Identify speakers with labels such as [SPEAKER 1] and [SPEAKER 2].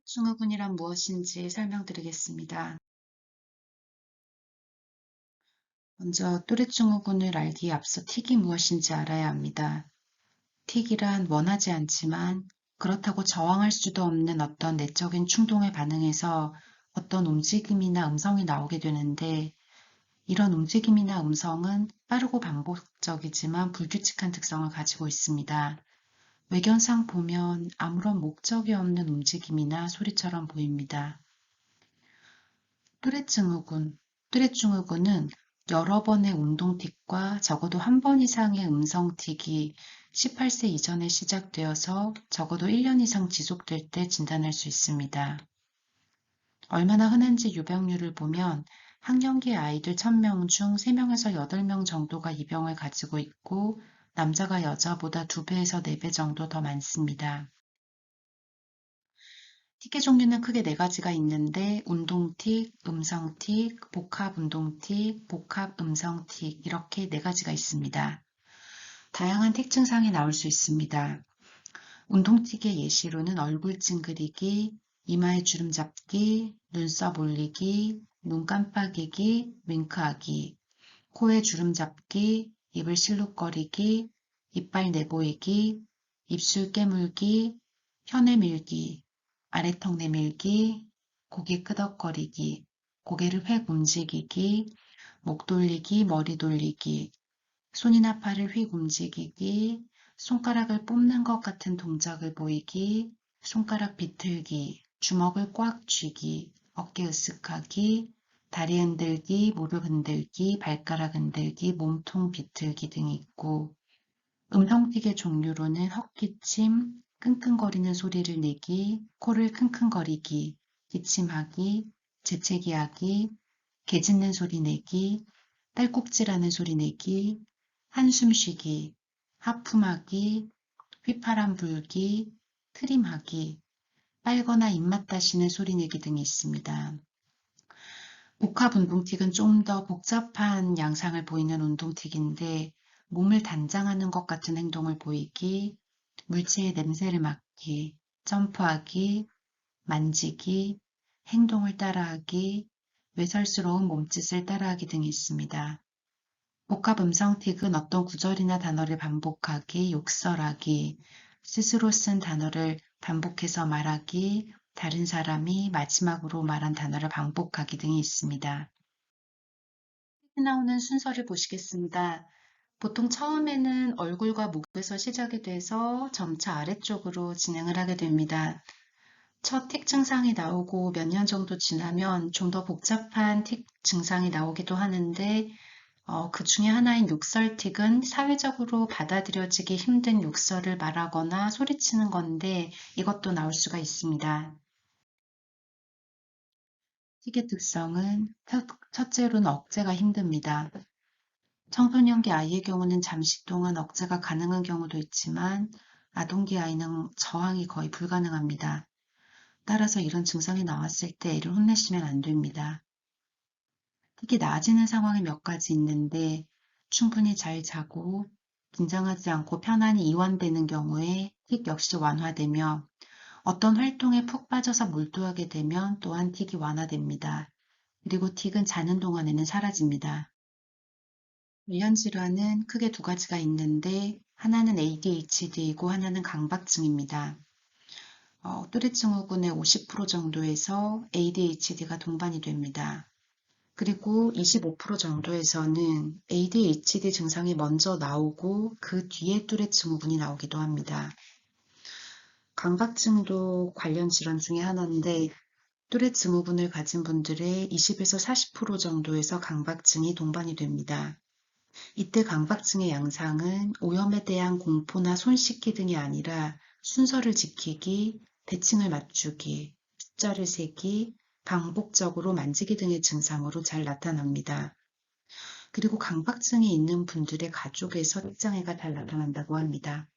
[SPEAKER 1] 증후군이란 무엇인지 설명드리겠습니다. 먼저 또레 증후군을 알기에 앞서 틱이 무엇인지 알아야 합니다. 틱이란 원하지 않지만 그렇다고 저항할 수도 없는 어떤 내적인 충동에 반응해서 어떤 움직임이나 음성이 나오게 되는데, 이런 움직임이나 음성은 빠르고 반복적이지만 불규칙한 특성을 가지고 있습니다. 외견상 보면 아무런 목적이 없는 움직임이나 소리처럼 보입니다. 뚜렛 증후군. 뚜렛 증후군은 여러 번의 운동틱과 적어도 한 번 이상의 음성틱이 18세 이전에 시작되어서 적어도 1년 이상 지속될 때 진단할 수 있습니다. 얼마나 흔한지 유병률을 보면 학령기 아이들 1000명 중 3명에서 8명 정도가 이 병을 가지고 있고, 남자가 여자보다 2배에서 4배 정도 더 많습니다. 틱의 종류는 크게 4가지가 있는데, 운동틱, 음성틱, 복합운동틱, 복합음성틱, 이렇게 4가지가 있습니다. 다양한 틱 증상이 나올 수 있습니다. 운동틱의 예시로는 얼굴 찡그리기, 이마에 주름 잡기, 눈썹 올리기, 눈 깜빡이기, 윙크하기, 코에 주름 잡기, 입을 실룩거리기, 이빨 내보이기, 입술 깨물기, 혀내 밀기, 아래턱 내밀기, 고개 끄덕거리기, 고개를 획 움직이기, 목 돌리기, 머리 돌리기, 손이나 팔을 휙 움직이기, 손가락을 뽑는 것 같은 동작을 보이기, 손가락 비틀기, 주먹을 꽉 쥐기, 어깨 으쓱하기, 다리 흔들기, 무릎 흔들기, 발가락 흔들기, 몸통 비틀기 등이 있고, 음성틱의 종류로는 헛기침, 끙끙거리는 소리를 내기, 코를 킁킁거리기, 기침하기, 재채기하기, 개 짖는 소리 내기, 딸꾹질하는 소리 내기, 한숨 쉬기, 하품하기, 휘파람 불기, 트림하기, 빨거나 입맛 다시는 소리 내기 등이 있습니다. 복합운동틱은 좀 더 복잡한 양상을 보이는 운동틱인데, 몸을 단장하는 것 같은 행동을 보이기, 물체의 냄새를 맡기, 점프하기, 만지기, 행동을 따라하기, 외설스러운 몸짓을 따라하기 등이 있습니다. 복합음성틱은 어떤 구절이나 단어를 반복하기, 욕설하기, 스스로 쓴 단어를 반복해서 말하기, 다른 사람이 마지막으로 말한 단어를 반복하기 등이 있습니다. 틱이 나오는 순서를 보시겠습니다. 보통 처음에는 얼굴과 목에서 시작이 돼서 점차 아래쪽으로 진행을 하게 됩니다. 첫 틱 증상이 나오고 몇 년 정도 지나면 좀 더 복잡한 틱 증상이 나오기도 하는데, 그 중에 하나인 욕설틱은 사회적으로 받아들여지기 힘든 욕설을 말하거나 소리치는 건데, 이것도 나올 수가 있습니다. 틱의 특성은 첫째로는 억제가 힘듭니다. 청소년기 아이의 경우는 잠시 동안 억제가 가능한 경우도 있지만, 아동기 아이는 저항이 거의 불가능합니다. 따라서 이런 증상이 나왔을 때 애를 혼내시면 안 됩니다. 특히 나아지는 상황이 몇 가지 있는데, 충분히 잘 자고 긴장하지 않고 편안히 이완되는 경우에 틱 역시 완화되며, 어떤 활동에 푹 빠져서 몰두하게 되면 또한 틱이 완화됩니다. 그리고 틱은 자는 동안에는 사라집니다. 관련 질환은 크게 2가지가 있는데, 하나는 ADHD이고 하나는 강박증입니다. 또레 증후군의 50% 정도에서 ADHD가 동반이 됩니다. 그리고 25% 정도에서는 ADHD 증상이 먼저 나오고 그 뒤에 또레 증후군이 나오기도 합니다. 강박증도 관련 질환 중에 하나인데, 또레 증후군을 가진 분들의 20에서 40% 정도에서 강박증이 동반이 됩니다. 이때 강박증의 양상은 오염에 대한 공포나 손 씻기 등이 아니라 순서를 지키기, 대칭을 맞추기, 숫자를 세기, 반복적으로 만지기 등의 증상으로 잘 나타납니다. 그리고 강박증이 있는 분들의 가족에서 틱장애가 잘 나타난다고 합니다.